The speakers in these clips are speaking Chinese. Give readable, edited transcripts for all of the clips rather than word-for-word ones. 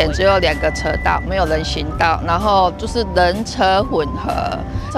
前只有2个车道，没有人行道，然后就是人车混合。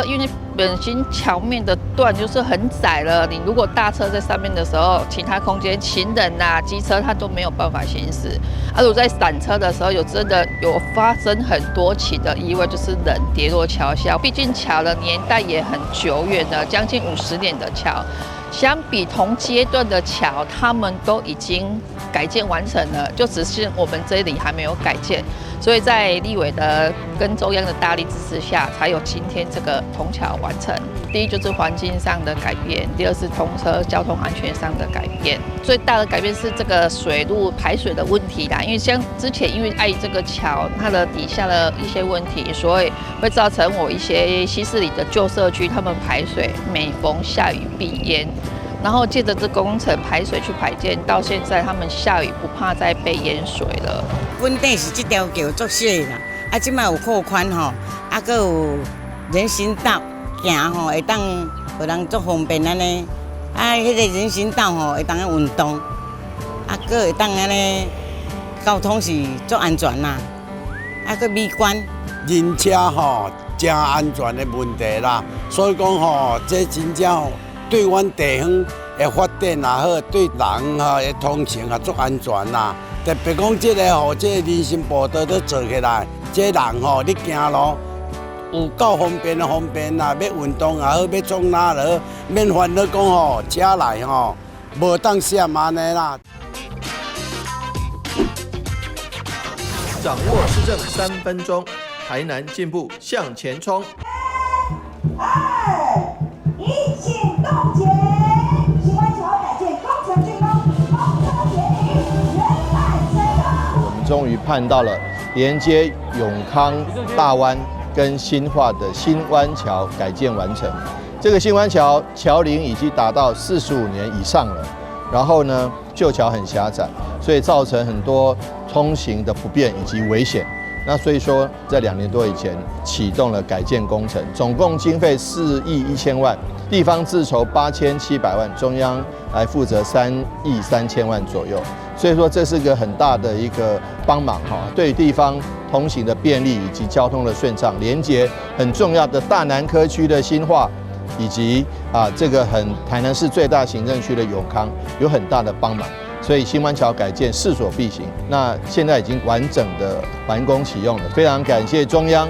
因为本身桥面的段就是很窄了，你如果大车在上面的时候，其他空间行人啊、机车它都没有办法行驶。如果在闪车的时候，真的有发生很多起的意外，就是人跌落桥下。毕竟桥的年代也很久远了，将近50年的桥。相比同阶段的桥，他们都已经改建完成了，就只是我们这里还没有改建。所以在立委的跟中央的大力支持下，才有今天这个通桥完成。第一就是环境上的改变，第二是通车交通安全上的改变。最大的改变是这个水路排水的问题啦，因为像之前因为碍这个桥它的底下的一些问题，所以会造成我一些西势里的旧社区他们排水每逢下雨必淹。然后借着这工程排水去排建，到现在他们下雨不怕再被淹水了。本底是这条桥作细啦，即摆有扩宽吼，搁有人行道行吼，会当互人足方便安尼。迄个人行道吼会当运动，搁会当安尼交通是足安全啦，搁美观。人车吼真安全的问题啦，所以讲吼，这真正吼。对阮地方的发展也好，对人的通行也足安全啦。特别讲这个吼，这个人行步道都做起来，这人吼你行路有够方便的方便啦。要运动也好，要创哪落，免烦恼讲吼车来吼无当闪安尼啦。掌握施政3分钟，台南进步向前冲。一起冻结，新湾桥改建工程竣工，通车典礼圆满成功。我们终于盼到了连接永康大湾跟新化的新湾桥改建完成。这个新湾桥桥龄已经达到45年以上了，然后呢，旧桥很狭窄，所以造成很多通行的不便以及危险。那所以说，在2年多以前启动了改建工程，总共经费4亿1000万，地方自筹8700万，中央来负责3亿3000万左右。所以说，这是个很大的一个帮忙哈，对地方通行的便利以及交通的顺畅，连接很重要的大南科区的新化，以及这个台南市最大行政区的永康，有很大的帮忙。所以新湾桥改建势所必行，那现在已经完整的完工启用了，非常感谢中央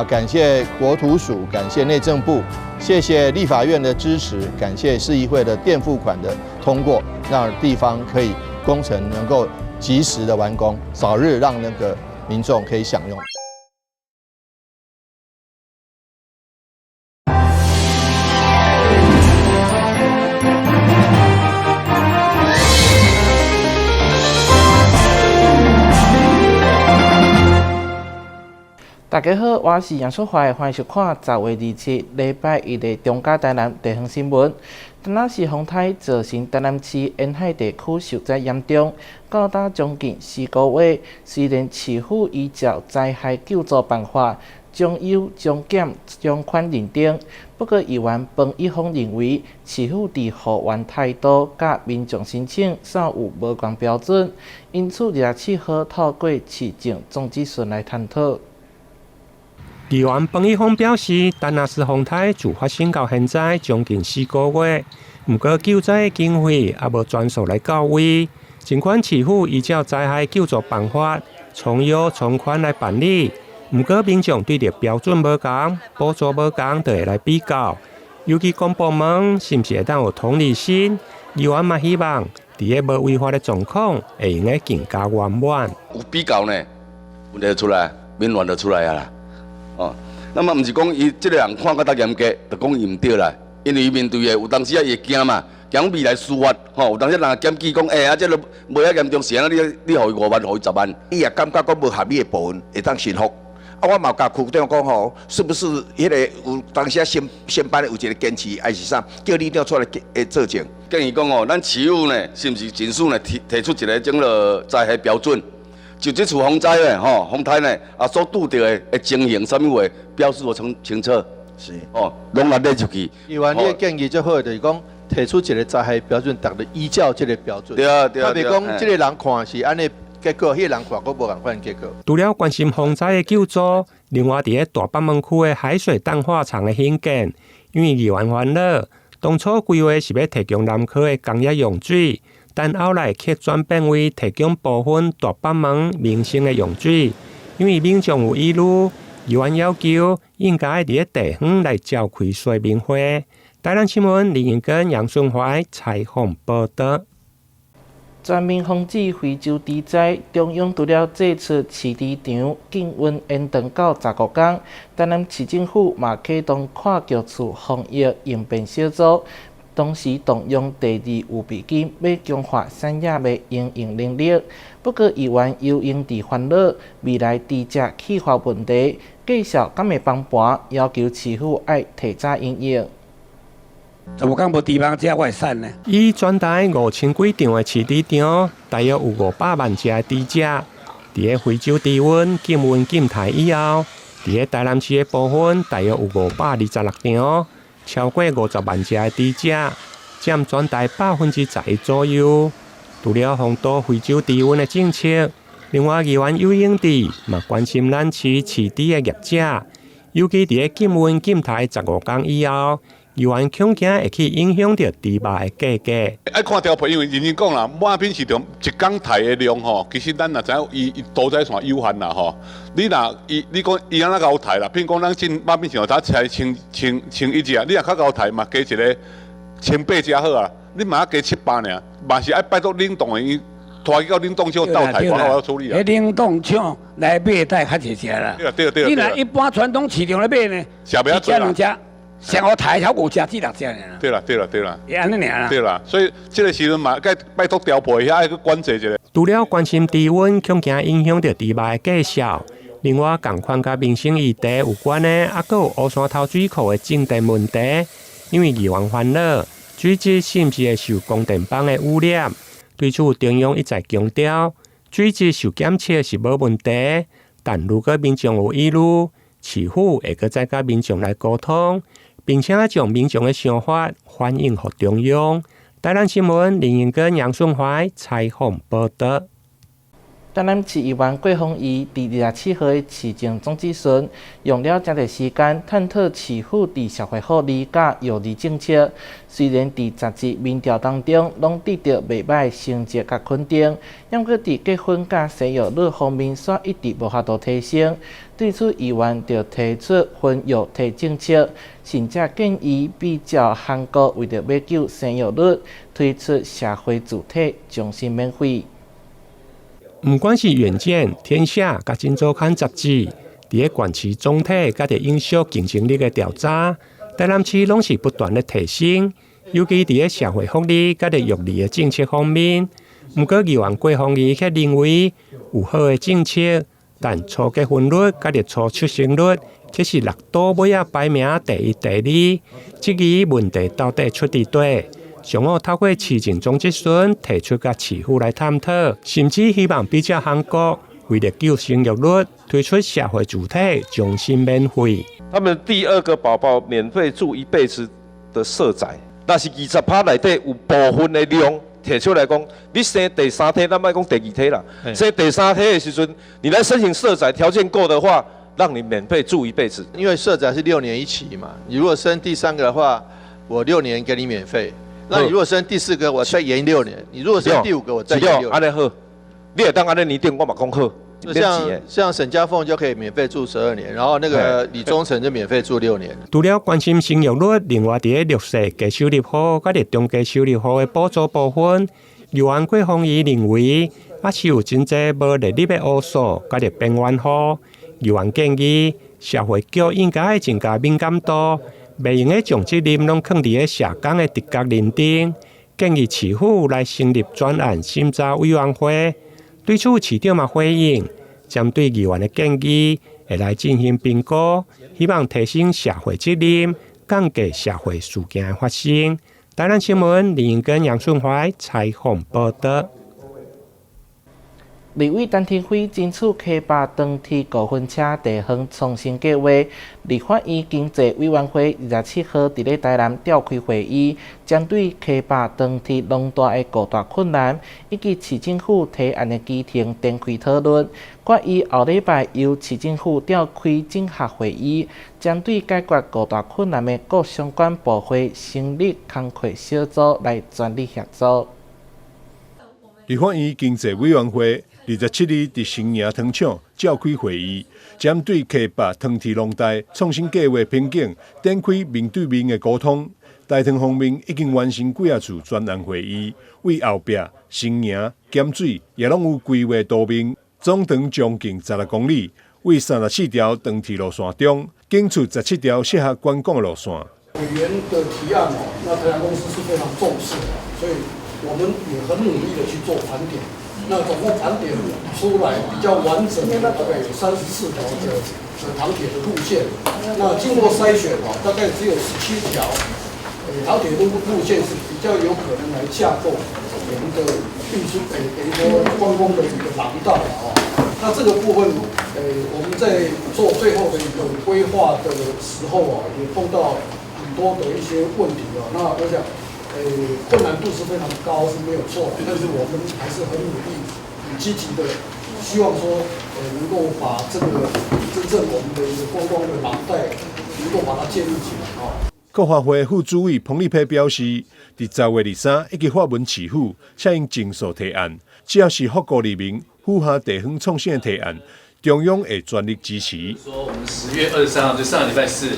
感谢国土署，感谢内政部，谢谢立法院的支持，感谢市议会的垫付款的通过，让地方可以工程能够及时的完工，早日让那个民众可以享用。大家好，我是杨淑怀，欢迎收看10月27礼拜1的中嘉台南地方新闻。台南市风台造成台南市沿海地区受灾严重，到达将近4个月。虽然市府依照灾害救助办法将优将减将款认定，不过议员彭一峰认为市府伫护援态度甲民众申请尚有无共标准，因此27号透过市政总咨询来探讨。议员彭一峰表示，台南市风台自发生到现在将近4个月，不过救灾的经费也无全数来到位。尽管市府依照灾害救助办法从优从宽来办理，不过民众对着标准无同、补助无同，就会来比较。尤其公部门是不是会当有同理心？议员嘛希望伫个无违法的状况会用个更加圆满。有比较呢，问题就出来，民怨就出来啊啦。哦，那么毋是讲伊即个人看甲较严格，就讲伊毋对啦。因为伊面对的有当时也会惊嘛，惊未来司法吼，有当时人检举讲，即个无遐严重时啊，你互伊5万，互伊10万，伊也感觉讲无合理的部分会当信服。我嘛甲区长讲吼，是不是迄个有当时先班有一个坚持，还是啥，叫你一定要出来作证。建议讲哦，咱市府呢，是毋是尽速呢提出一个整个灾害标准？就这次风灾呢，风台呢，所拄到的情形，啥物话标示得清楚。是哦，拢来列出去。议员，你的建议最好就是讲提出一个灾害标准，大家依照这个标准。对啊，对啊。特别讲，这个人看是安尼结果，迄个人看佫无共款结果。除了关心风灾的救助，另外伫大北门区的海水淡化厂的兴建，因为议员欢乐，当初规划是要提供南科的工业用水，但后来却转变为提供部分大北门民生的用水，因为民众有疑虑，议员要求应该伫地方来召开说明会。台南新闻林彦根、杨顺怀采访报道。全面防止非洲猪灾，中央除了祭出饲猪场降温延长到15天，台南市政府嘛启动跨局处防疫应变小组，同时动用第2预备金，要强化产业的营运能力。不过，议员又因地烦恼未来猪只气化问题，继续敢会帮盘，要求市府要提早营业。15天无猪肉只我会瘦呢。以全台5000几场的饲猪场，大约有500万只的猪只。伫非洲低温降温减台以后，伫台南市的部分，大约有526场，超过50万只的猪只，占全台11%左右。除了防堵非洲低温的政策，另外议员有英地嘛关心咱市饲猪的业者，尤其伫降温减台15天以后。议员恐惊会去影响到猪肉的价格。爱看调配，因为认真讲啦，马品市场一天抬的量吼，其实咱也知影伊屠宰线有限啦吼。你若你讲伊安那高抬啦，譬如讲咱进马品市场，才千一只，你若较高抬嘛，加一个1800只好啊，你嘛要加700尔，嘛是爱拜托冷冻的伊。拖去到冷冻厂倒台，我要处理啊。冷冻厂来买带较济只啦。对。你若一般传统市场来买呢，一只两只。上好抬才5只至6只尔。对啦。也安尼尔啦。对啦，所以这个时阵嘛，该拜托调配遐去管制一下。除了关心低温恐惊影响到猪肉的价销，另外同款甲民生议题有关的，还佫有乌山头水库的静电问题。因为议员烦恼，水质是毋是会受供电棒的污染？对此，中央一再强调，水质受检测是无问题，但如果民众有疑虑，市府会阁再甲民众来沟通。并且将民众的想法反映给中央。台南新闻林彦根、杨顺怀采访报道。台南市议员郭丰仪伫27号的市政总咨询，用了真侪时间探讨市府伫社会福利甲幼儿政策。虽然伫杂志民调当中，拢得到袂歹成绩甲肯定，但佮伫结婚甲生育率方面，却一直无法度提升。对此，议员就提出婚育提政策，甚至建议比照韩国，为着要救生育率，推出社会主体终身免费。不管是远见、天下、甲今周刊杂志，伫个县市总体甲伫影响竞争力的调查，台南市拢是不断的提升，尤其伫个社会福利甲伫育儿的政策方面。不过，议员郭丰仪却认为有好的政策，但初结婚率甲伫初出生率却是6都尾仔排名第1、第2。这个问题到底出伫底？上午透过市政总咨询提出甲市府来探讨，甚至希望比照韩国，为了救生育率，推出社会主体终身免费。他们第2个宝宝免费住1辈子的社宅，但是20%内底有部分的量提出来讲，你生第3胎，咱莫讲第2胎啦，生第3胎的时阵，你来申请社宅，条件够的话，让你免费住1辈子。因为社宅是6年一期嘛，你如果生第3个的话，我6年给你免费。那你如果生第4个，我再延6年；你如果生第5个，我再延6年。安尼好，你也当安尼年定，我嘛讲好。像沈家凤就可以免费住12年，然后那个李宗盛就免费住6年。除了关心生育率，另外伫个60低收入户甲伫中低收入户的补助部分，议员郭丰仪认为，还是有真侪无利率的因素甲伫边缘户。议员建议，社会局应该增加敏感度。袂用个将责任拢放伫个社工的直觉认定，建议市府来成立专案审查委员会。对此，市长嘛回应，针对议员的建议，会来进行评估，希望提升社会责任，降低社会事件的发生。台南新闻林彦根、杨顺怀采访报道。立委陈廷辉争取K8长铁5分车地方创新计划，立法院经济委员会27号伫咧台南召开会议，针对K8长铁弄大的高大困难，以及市政府提案的基庭展开讨论。决议后礼拜由市政府召开整合会议，针对解决高大困难的各相关部会成立工作小组来全力协助。立法院经济委员会27日伫新营糖厂召开会议，针对K8糖铁农大创新计划瓶颈，展开面对面的沟通。大糖方面已经完成几次专案会议，为后壁新营、咸水也拢有规划图面，总长将近16公里，为34条糖铁路线中，拣出17条适合观光的路线。委员的提案那台南公司是非常重视的，所以我们也很努力的去做盘点。那总共盘点出来比较完整的，大概有34条的糖铁的路线。那经过筛选大概只有17条，糖铁路线是比较有可能来架构我们的运输，等于说观光的一个廊道那这个部分，我们在做最后的一个规划的时候也碰到很多的一些问题那我想。困难度是非常高是没有错，但是我们还是很努力、很积极的，希望说能够把这个真正我们的一个观光的廊带能够把它建立起来国发会副主委彭立培表示，伫10月23以及法文市府请因尽速提案，只要是福国利民、符合地方创新的提案。中央会全力支持。说我们10月23号就上个礼拜4，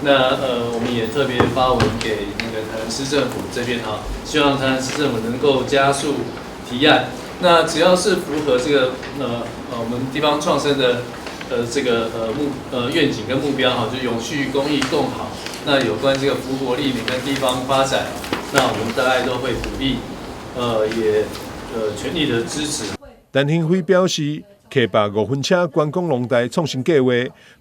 那我们也特别发文给那个台南市政府这边希望台南市政府能够加速提案。那只要是符合这个我们地方创生的这个愿景跟目标就永续公益共好。那有关这个福国利民跟地方发展，那我们大概都会鼓励，也全力的支持。陈廷辉表示。K8 5分车观光农大创新计划，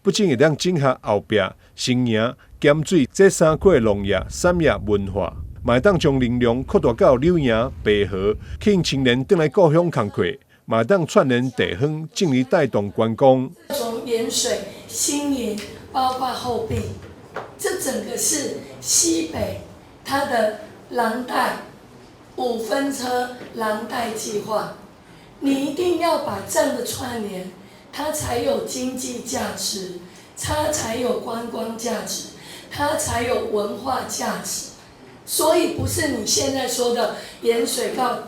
不仅会当整合后壁新营、咸水这3块农业、产业文化，嘛会当将能量扩大到柳营、白河，吸引青年转来故乡工作，嘛会当串联地方，进而带动观光。从盐水、新营，包括后壁，这整个是西北它的廊带5分车廊带计划。你一定要把这样的串联，它才有经济价值，它才有观光价值，它才有文化价值。所以不是你现在说的盐水到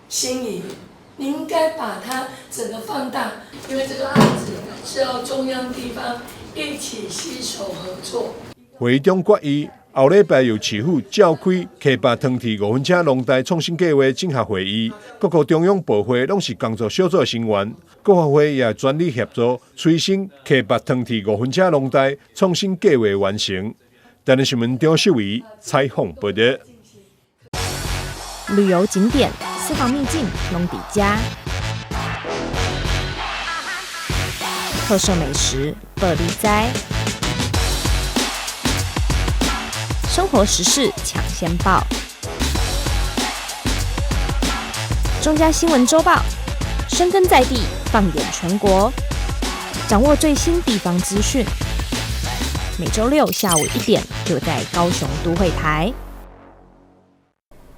新营，你应该把它整个放大，因为这个案子是要中央地方一起携手合作。会议中决议。后礼拜由市府召开K8糖铁5分车农大创新计划整合会议，各个中央部会拢是工作小组成员，国发会也全力协助催生K8糖铁5分车农大创新计划完成。台南新闻张秀仪采访报道。旅游景点、私房秘境拢底家，特色美食不离哉。生活时事抢先报，中嘉新闻周报，深耕在地，放眼全国，掌握最新地方资讯。每周6下午1点，就在高雄都会台。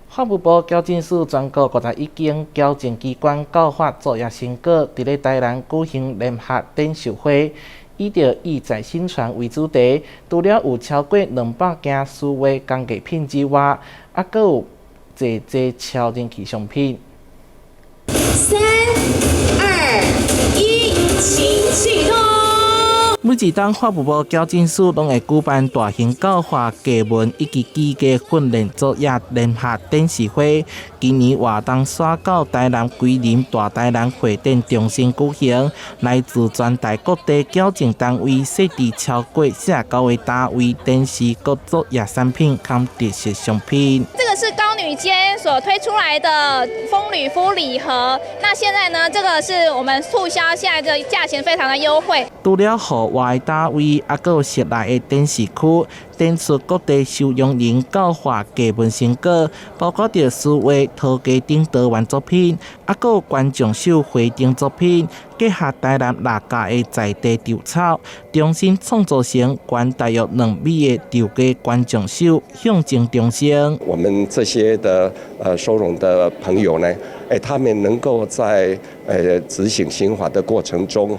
法务部矫正署全国51间矫正机关告发作业成果，伫咧台南举行联合展售会。以着意在新传为主题，除了有超过200件数位工艺品之外，还佫有侪超人气商品。3、2、1，请启动。每一档法务部矫正署拢会举办大型教化、艺文以及技艺训练作业联合展示会。今年活动刷到台南桂林大台南会展中心举行，来自全台各地矫正单位设置超过49个单位，展示各作业产品及特色商品。这个是高女间所推出来的风吕夫礼盒，那现在呢，这个是我们促销，现在的价钱非常的优惠。除了户外单位，还有室内的展示区，展出各地收容人教化艺文成果，包括着书画、陶家等多元作品，还有观众秀回灯作品，结合台南六家的在地稻草，重新创作成关大约2米的稻家观众秀，向前中生。我们这些的收容的朋友呢，他们能够在执行刑法的过程中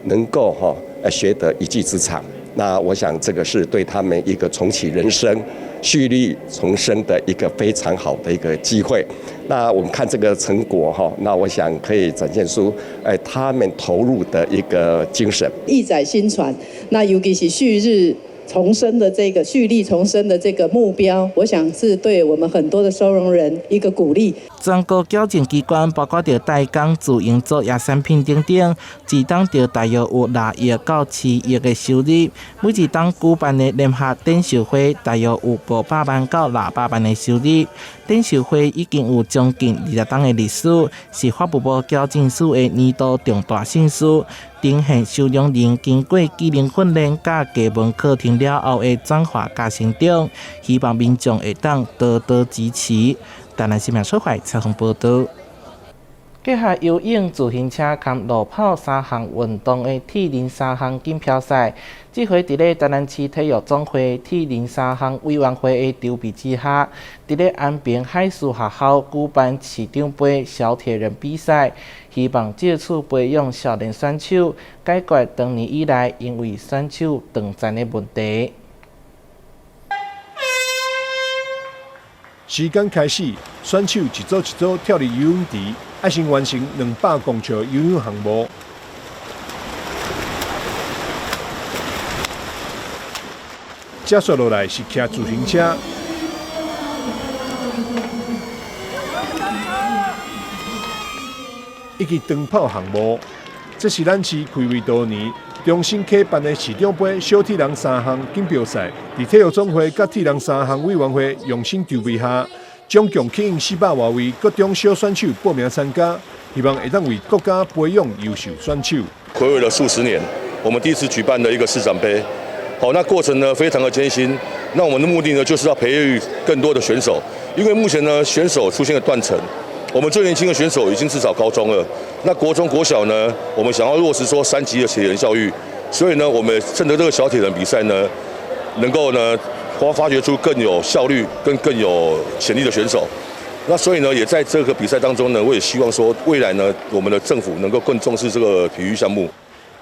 能够学得一技之长。那我想这个是对他们一个重启人生、蓄力重生的一个非常好的一个机会。那我们看这个成果那我想可以展现出他们投入的一个精神。一载新传，那尤其是旭日重生的这个蓄力重生的这个目标，我想是对我们很多的收容人一个鼓励。全国矫正机关包括着代工、自营作业产品等等，一档着大约有6亿到7亿的收入。每一档举办的联合展售会，大约有500万到600万的收入。展售会已经有将近20档的历史，是法务部矫正署的年度重大盛事。呈现收容人经过技能训练甲艺文课程了后的转化甲成长，希望民众会当多多支持。台南新闻社会采访报道。结合游泳、自行车及路跑3项运动的铁人3项锦标赛，这回伫咧台南市体育总会铁人3项委员会的筹备之下，伫咧安平海事学校举办市长杯小铁人比赛，希望借此培养少年选手，解决多年以来因为选手断层的问题。时间开始，选手一组一组跳入游泳池，要先完成200公尺游泳项目。接续落来是骑自行车，以及长跑项目。这是咱市开为多年，重新开办的市长杯小铁人3项锦标赛，伫体育总会甲铁人3项委员会用心筹备下，总共吸引400多位各种小选手报名参加，希望会当为国家培养优秀选手。睽违了数十年，我们第一次举办的一个市长杯，那过程呢非常的艰辛。那我们的目的呢，就是要培育更多的选手，因为目前呢选手出现了断层。我们最年轻的选手已经至少高中了，那国中、国小呢，我们想要落实说3级的铁人教育，所以呢，我们趁着这个小铁人比赛呢，能够呢发掘出更有效率、更有潜力的选手。那所以呢，也在这个比赛当中呢，我也希望说，未来呢，我们的政府能够更重视这个体育项目。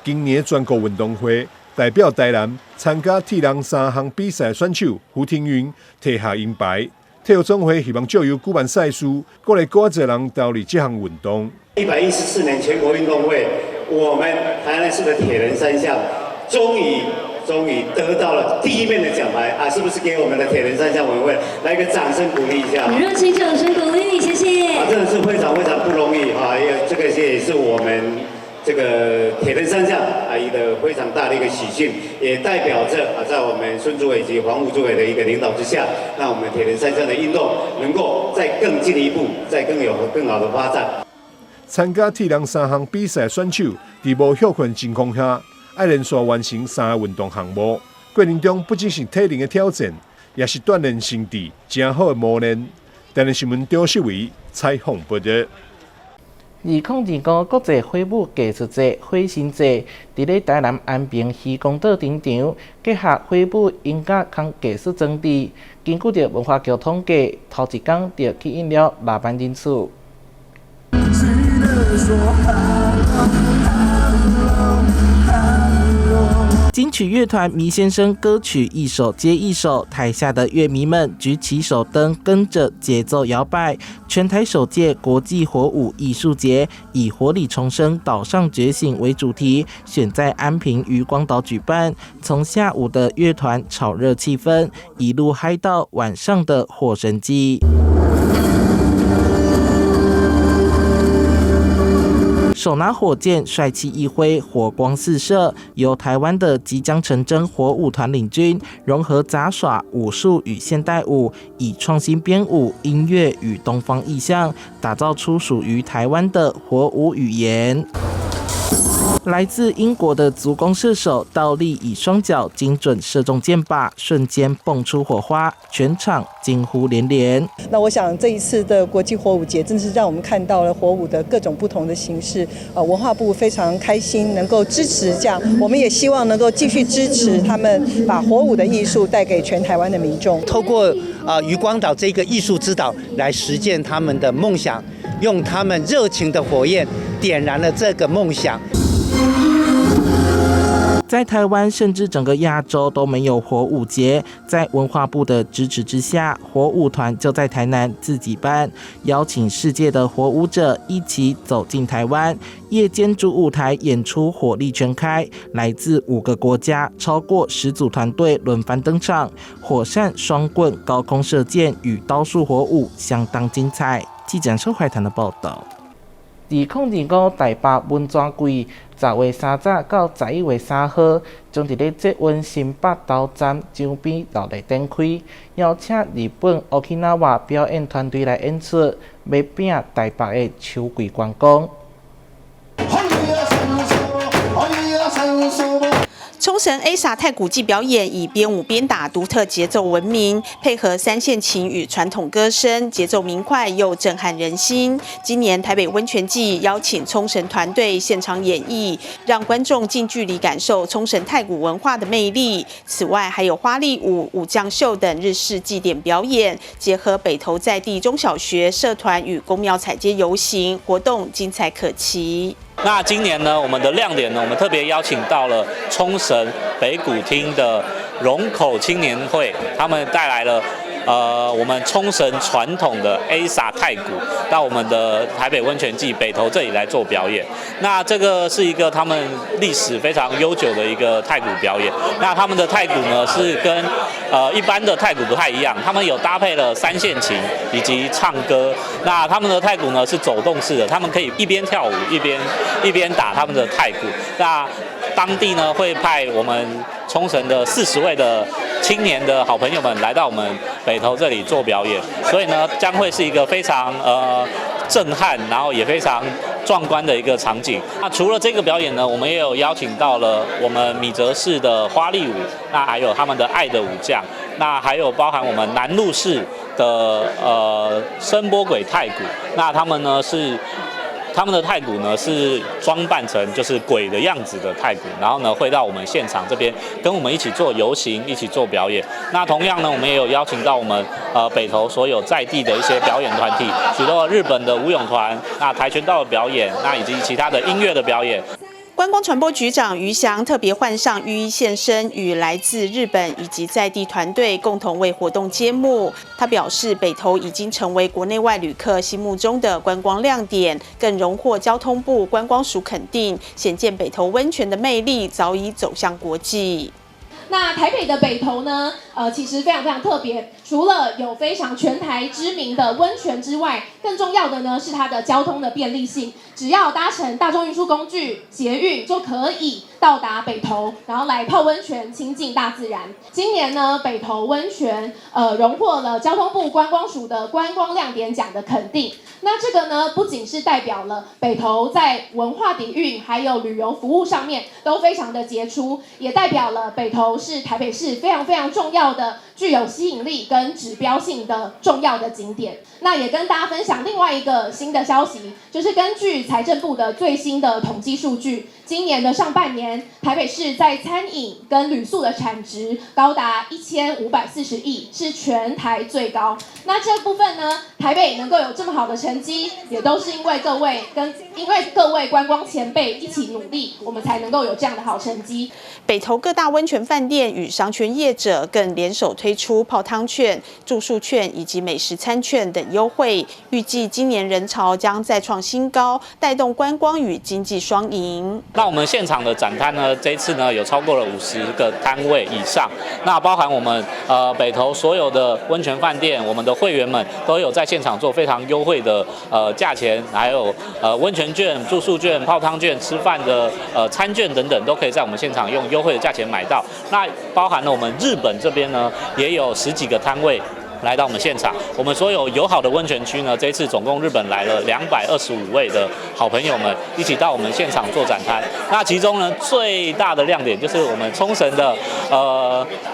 今年全国运动会代表台南参加铁人3项比赛选手胡廷云摕下银牌。体育总会希望借由举办赛事，鼓励更多人投入这项运动。114年全国运动会，我们台南市的铁人3项终于得到了第1面的奖牌啊！是不是给我们的铁人3项委员会来一个掌声鼓励一下？热情掌声鼓励，谢谢。真的是非常不容易啊！这个也是我们这个铁人3项一个非常大的一个喜讯，也代表着在我们孙主委及黄副主委的一个领导之下，让我们铁人3项的运动能够再更进一步，再更好的发展。参加铁人3项比赛选手，在无休困情况下，要连续完成3个运动项目。过程中不只是体能的挑战，也是锻炼身体真好的磨练。台南新闻张世伟采访报道。2025国际火舞艺术节火星节，伫咧台南安平渔光岛场场，结合火舞音乐及艺术装置。根据着文化局统计，头一天就吸引了6万人次。金曲乐团迷先生歌曲一首接一首，台下的乐迷们举起手灯，跟着节奏摇摆。全台首届国际火舞艺术节以“活力重生，岛上觉醒”为主题，选在安平渔光岛举办。从下午的乐团炒热气氛，一路嗨到晚上的火神祭。手拿火箭，帅气一挥，火光四射。由台湾的即将成真火舞团领军，融合杂耍、武术与现代舞，以创新编舞、音乐与东方意象，打造出属于台湾的火舞语言。来自英国的足弓射手倒立以双脚精准射中箭靶，瞬间蹦出火花，全场惊呼连连。那我想这一次的国际火舞节，真是让我们看到了火舞的各种不同的形式。文化部非常开心能够支持这样，我们也希望能够继续支持他们把火舞的艺术带给全台湾的民众。透过渔光岛这个艺术之岛来实践他们的梦想，用他们热情的火焰点燃了这个梦想。在台湾甚至整个亚洲都没有火舞节，在文化部的支持之下，火舞团就在台南自己办，邀请世界的火舞者一起走进台湾，夜间主舞台演出火力全开，来自5个国家超过10组团队轮番登场，火扇、双棍、高空射箭与刀术火舞相当精彩。记者邱怀谈的报道。2025台北文泉季10月3日到11月3號，將伫咧捷運新北投站江邊道內展開，邀請日本 Okinawa 表演團隊來演出，要拼台北的秋季觀光。冲绳 ASA 太鼓季表演以边舞边打独特节奏闻名，配合3线琴与传统歌声，节奏明快又震撼人心。今年台北温泉季邀请冲绳团队现场演绎，让观众近距离感受冲绳太鼓文化的魅力。此外，还有花丽舞、武将秀等日式祭典表演，结合北投在地中小学社团与公庙踩街游行活动，精彩可期。那今年呢，我们的亮点呢，我们特别邀请到了冲绳北鼓厅的龙口青年会，他们带来了我们冲绳传统的 ASA 太鼓到我们的台北温泉季北投这里来做表演。那这个是一个他们历史非常悠久的一个太鼓表演。那他们的太鼓呢是跟一般的太鼓不太一样，他们有搭配了3线琴以及唱歌。那他们的太鼓呢是走动式的，他们可以一边跳舞一边打他们的太鼓。那当地呢会派我们冲绳的40位的青年的好朋友们来到我们北投这里做表演，所以呢将会是一个非常震撼，然后也非常壮观的一个场景。那除了这个表演呢，我们也有邀请到了我们米泽市的花丽舞，那还有他们的爱的武将，那还有包含我们南陆市的声波鬼太鼓，那他们的太鼓呢是装扮成就是鬼的样子的太鼓，然后呢会到我们现场这边跟我们一起做游行，一起做表演。那同样呢，我们也有邀请到我们北投所有在地的一些表演团体，许多日本的舞踊团，那跆拳道的表演，那以及其他的音乐的表演。观光传播局长于翔特别换上浴衣现身，与来自日本以及在地团队共同为活动揭幕。他表示，北投已经成为国内外旅客心目中的观光亮点，更荣获交通部观光署肯定，显见北投温泉的魅力早已走向国际。那台北的北投呢，其实非常非常特别，除了有非常全台知名的温泉之外，更重要的呢是它的交通的便利性，只要搭乘大众运输工具捷运就可以到达北投，然后来泡温泉，亲近大自然。今年呢，北投温泉荣获了交通部观光署的观光亮点奖的肯定。那这个呢，不仅是代表了北投在文化底蕴还有旅游服务上面都非常的杰出，也代表了北投是台北市非常非常重要的、具有吸引力跟指标性的重要的景点。那也跟大家分享另外一个新的消息，就是根据财政部的最新的统计数据，今年的上半年，台北市在餐饮跟旅宿的产值高达1540亿，是全台最高。那这部分呢，台北能够有这么好的成绩，也都是因为各位观光前辈一起努力，我们才能够有这样的好成绩。北投各大温泉饭店与商圈业者更联手推出泡汤券、住宿券以及美食餐券等优惠，预计今年人潮将再创新高，带动观光与经济双赢。那我们现场的展摊呢，这一次呢有超过了50个摊位以上，那包含我们北投所有的温泉饭店，我们的会员们都有在现场做非常优惠的价钱，还有温泉券、住宿券、泡汤券、吃饭的餐券等等，都可以在我们现场用优惠的价钱买到。那包含了我们日本这边呢，也有10几个摊位。来到我们现场。我们所有友好的温泉区呢，这一次总共日本来了225位的好朋友们一起到我们现场做展摊。那其中呢，最大的亮点就是我们冲绳的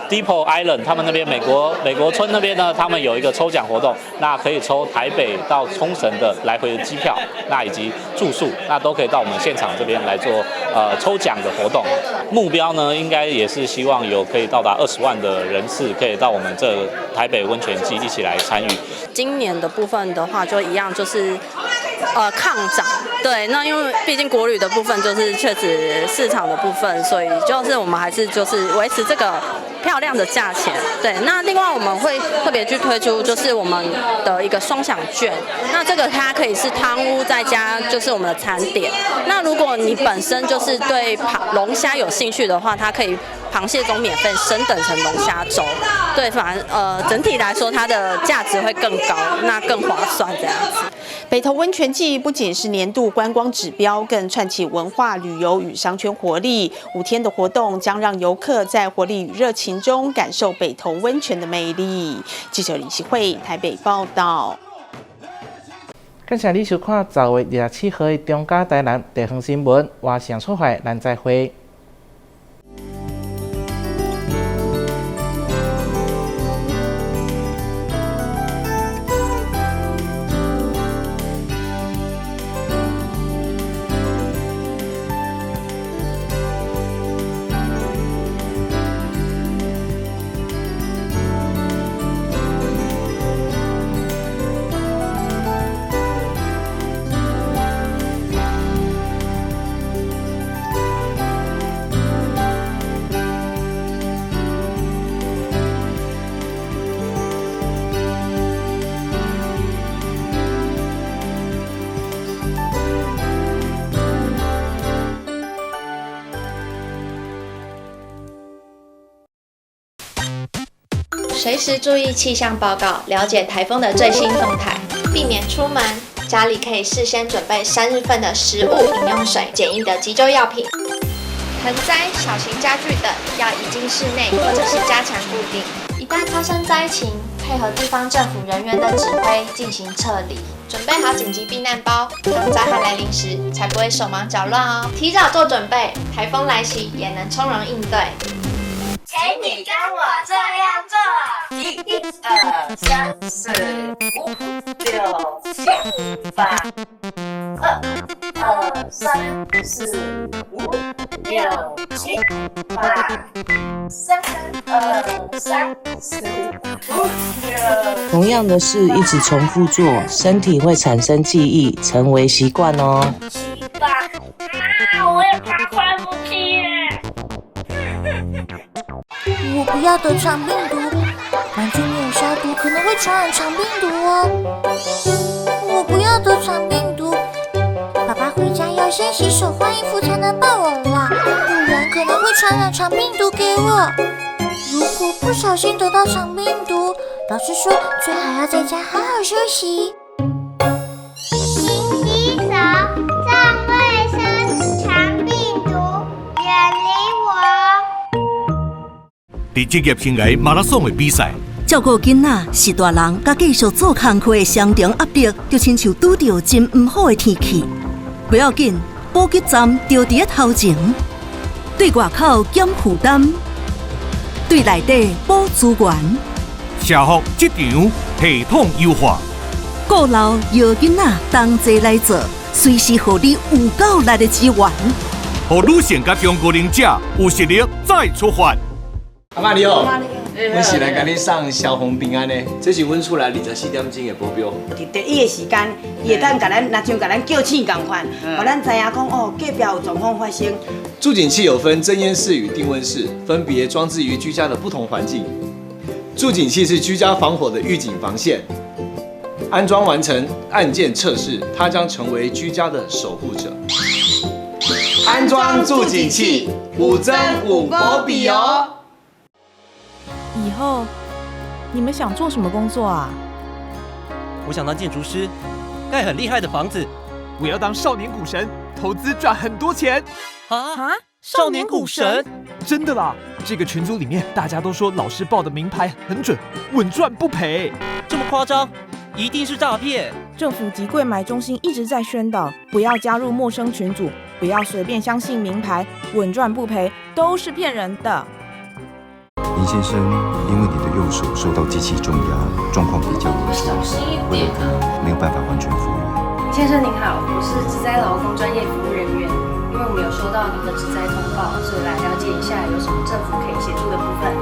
Depot Island， 他们那边美国村那边呢，他们有一个抽奖活动，那可以抽台北到冲绳的来回的机票，那以及住宿，那都可以到我们现场这边来做抽奖的活动。目标呢，应该也是希望有可以到达20万的人次，可以到我们这台北温泉季一起来参与。今年的部分的话，就一样就是抗涨，对，那因为毕竟国旅的部分就是确实市场的部分，所以就是我们还是就是维持这个漂亮的价钱。对，那另外我们会特别去推出就是我们的一个双享券，那这个它可以是汤屋再加就是我们的餐点。那如果你本身就是对龙虾有兴趣的话，它可以螃蟹中免费升等成龙虾粥。对，反正整体来说它的价值会更高，那更划算这样子。北投温泉季不仅是年度观光指标，更串起文化旅游与商圈活力。5天的活动将让游客在活力与热情中感受北投温泉的魅力。记者李希慧台北报道。感谢你收看10月27号的中嘉台南地方新闻，我是杨楚怀，咱再会。随时注意气象报告，了解台风的最新动态，避免出门。家里可以事先准备3日份的食物、饮用水、简易的急救药品。盆栽、小型家具等要移进室内或者是加强固定。一旦发生灾情，配合地方政府人员的指挥进行撤离。准备好紧急避难包，当灾害来临时才不会手忙脚乱哦。提早做准备，台风来袭也能从容应对。请你跟我这样做：1、2、3、4、5、6、7、8。2、3、4、5、6、7、8。3、2、3、4、5、6。同样的事一直重复做，身体会产生记忆，成为习惯哦。7、8。我也怕快不去耶。我不要得肠病毒，完全没有消毒，可能会传染肠病毒哦。我不要得肠病毒，爸爸回家要先洗手换衣服才能抱我啦，不然可能会传染肠病毒给我。如果不小心得到肠病毒，老师说最好要在家好好休息。勤洗手，站卫生，肠病毒远离我。在职业生涯马拉松的比赛，照顾囡仔是大人，甲继续做工课的双重压力，就亲像拄到真唔好的天气。不要紧，补给站就伫咧头前，对外口减负担，对内底补资源。社福职场系统优化，顾老摇囡仔同齐来做，随时互你有够力的资源，互女性甲中国人者有实力再出发。阿妈你好，阮是来甲你送消防平安的，这是阮厝内24点钟的保镖。伫得意的时间，伊会当甲咱，若像甲咱叫醒同款，互咱知影讲哦，隔壁有状况发生。助警器有分侦烟室与定温室，分别装置于居家的不同环境。助警器是居家防火的预警防线，安装完成，按键测试，它将成为居家的守护者。安装助警器，5增5波比哦。以后你们想做什么工作啊？我想当建筑师，盖很厉害的房子。我要当少年股神，投资赚很多钱。啊！少年股神？真的啦！这个群组里面大家都说老师报的名牌很准，稳赚不赔。这么夸张？一定是诈骗！政府及柜买中心一直在宣导，不要加入陌生群组，不要随便相信名牌，稳赚不赔都是骗人的。林先生，因为你的右手受到机器重压，状况比较危险，为了他没有办法完全复原。先生您好，我是职灾劳工专业服务人员，因为我们有收到您的职灾通报，所以来了解一下有什么政府可以协助的部分。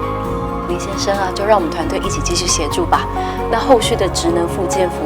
林先生啊，就让我们团队一起继续协助吧。那后续的职能复健服